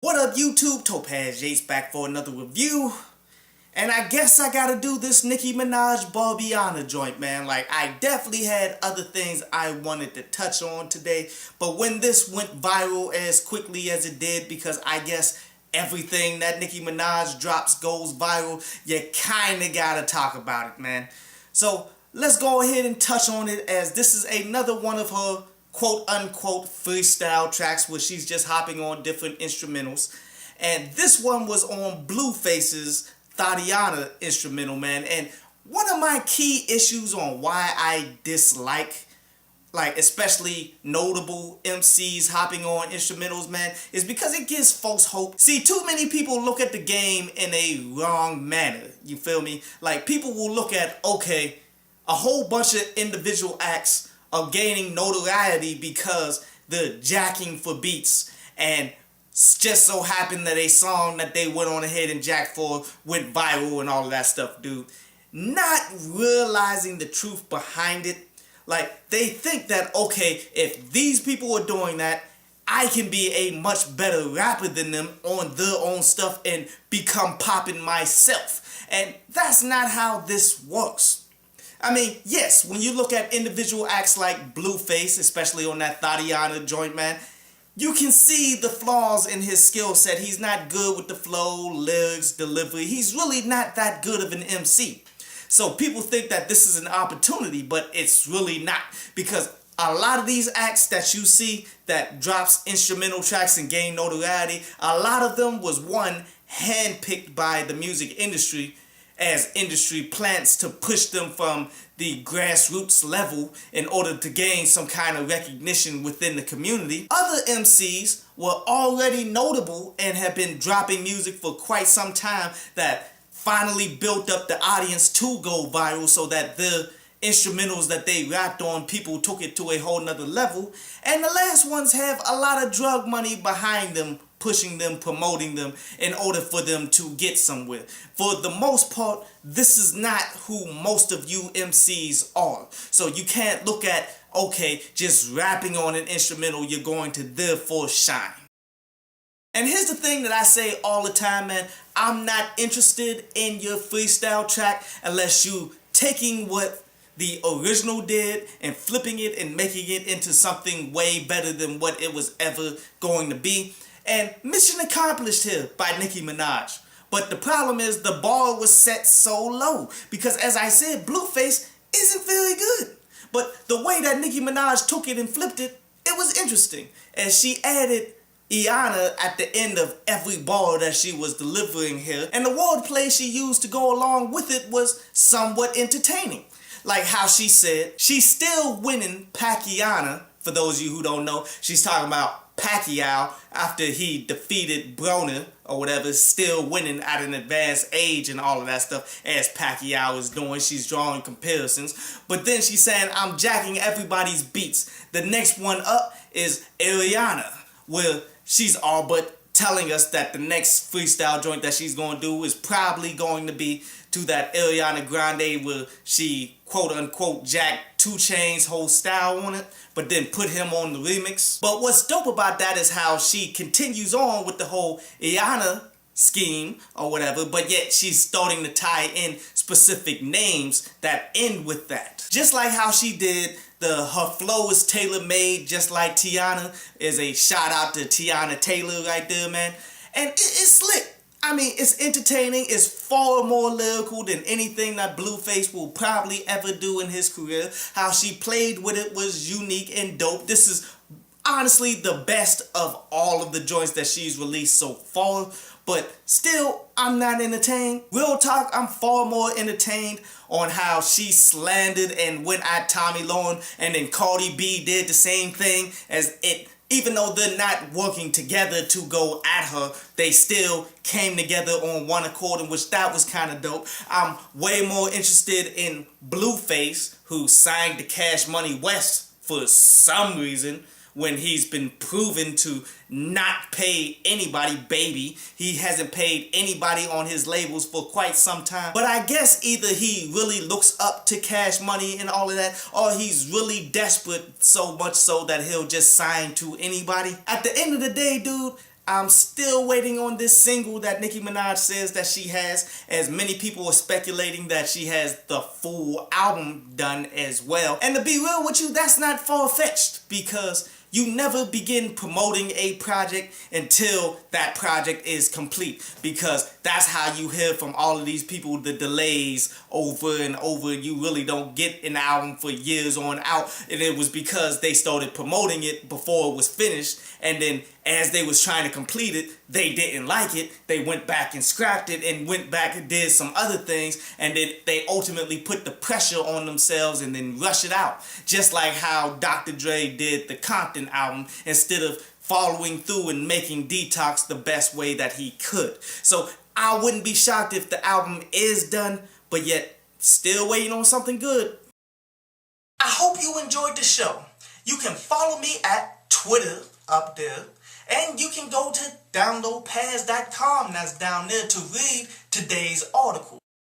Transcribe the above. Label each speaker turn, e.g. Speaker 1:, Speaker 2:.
Speaker 1: What up, YouTube? Topaz Jace back for another review. And I guess I gotta do this Nicki Minaj Barbiana joint, man. Like, I definitely had other things I wanted to touch on today. But when this went viral as quickly as it did, because I guess everything that Nicki Minaj drops goes viral, you kinda gotta talk about it, man. So, let's go ahead and touch on it, as this is another one of her quote-unquote freestyle tracks where she's just hopping on different instrumentals. And this one was on Blueface's Tatiana instrumental, man. And one of my key issues on why I dislike, like, especially notable MCs hopping on instrumentals, man, is because it gives folks hope. See, too many people look at the game in a wrong manner, you feel me? Like, people will look at, okay, a whole bunch of individual acts are gaining notoriety because they're jacking for beats, and just so happened that a song that they went on ahead and jacked for went viral and all of that stuff, dude. Not realizing the truth behind it. Like, they think that, okay, if these people are doing that, I can be a much better rapper than them on their own stuff and become poppin' myself. And that's not how this works. I mean, yes, when you look at individual acts like Blueface, especially on that Tatiana joint, man, you can see the flaws in his skill set. He's not good with the flow, lyrics, delivery. He's really not that good of an MC. So people think that this is an opportunity, but it's really not. Because a lot of these acts that you see that drops instrumental tracks and gain notoriety, a lot of them was, one, handpicked by the music industry, as industry plans to push them from the grassroots level in order to gain some kind of recognition within the community. Other MCs were already notable and have been dropping music for quite some time that finally built up the audience to go viral, so that the instrumentals that they rapped on, people took it to a whole nother level. And the last ones have a lot of drug money behind them, pushing them, promoting them in order for them to get somewhere. For the most part, this is not who most of you MCs are. So you can't look at, okay, just rapping on an instrumental, you're going to therefore shine. And here's the thing that I say all the time, man. I'm not interested in your freestyle track unless you taking what the original did and flipping it and making it into something way better than what it was ever going to be. And mission accomplished here by Nicki Minaj. But the problem is the bar was set so low, because, as I said, Blueface isn't very good. But the way that Nicki Minaj took it and flipped it, it was interesting, as she added Iana at the end of every bar that she was delivering here. And the wordplay she used to go along with it was somewhat entertaining. Like how she said, she's still winning Pacquiao. For those of you who don't know, she's talking about Pacquiao after he defeated Broner or whatever, still winning at an advanced age and all of that stuff, as Pacquiao is doing. She's drawing comparisons. But then she's saying, I'm jacking everybody's beats. The next one up is Ariana, where she's all but telling us that the next freestyle joint that she's going to do is probably going to be to that Ariana Grande, where she quote-unquote jacked 2 Chainz's whole style on it, but then put him on the remix. But what's dope about that is how she continues on with the whole Iana scheme or whatever, but yet she's starting to tie in specific names that end with that. Just like how she did her flow is tailor-made, just like Tiana, is a shout out to Tiana Taylor right there, man. And it's slick. I mean, it's entertaining. It's far more lyrical than anything that Blueface will probably ever do in his career. How she played with it was unique and dope. This is honestly the best of all of the joints that she's released so far. But still, I'm not entertained. Real talk, I'm far more entertained on how she slandered and went at Tommy Lauren, and then Cardi B did the same thing as it. Even though they're not working together to go at her, they still came together on one accord, in which that was kind of dope. I'm way more interested in Blueface, who signed to Cash Money West for some reason, when he's been proven to not pay anybody, baby. He hasn't paid anybody on his labels for quite some time. But I guess either he really looks up to Cash Money and all of that, or he's really desperate, so much so that he'll just sign to anybody. At the end of the day, dude, I'm still waiting on this single that Nicki Minaj says that she has, as many people are speculating that she has the full album done as well. And to be real with you, that's not far-fetched, because you never begin promoting a project until that project is complete, because that's how you hear from all of these people the delays over and over. You really don't get an album for years on out, and it was because they started promoting it before it was finished, and then as they was trying to complete it, they didn't like it. They went back and scrapped it and went back and did some other things, and then they ultimately put the pressure on themselves and then rush it out. Just like how Dr. Dre did the Compton album instead of following through and making Detox the best way that he could. So I wouldn't be shocked if the album is done, but yet still waiting on something good. I hope you enjoyed the show. You can follow me at Twitter up there, and you can go to downloadpads.com, that's down there, to read today's article.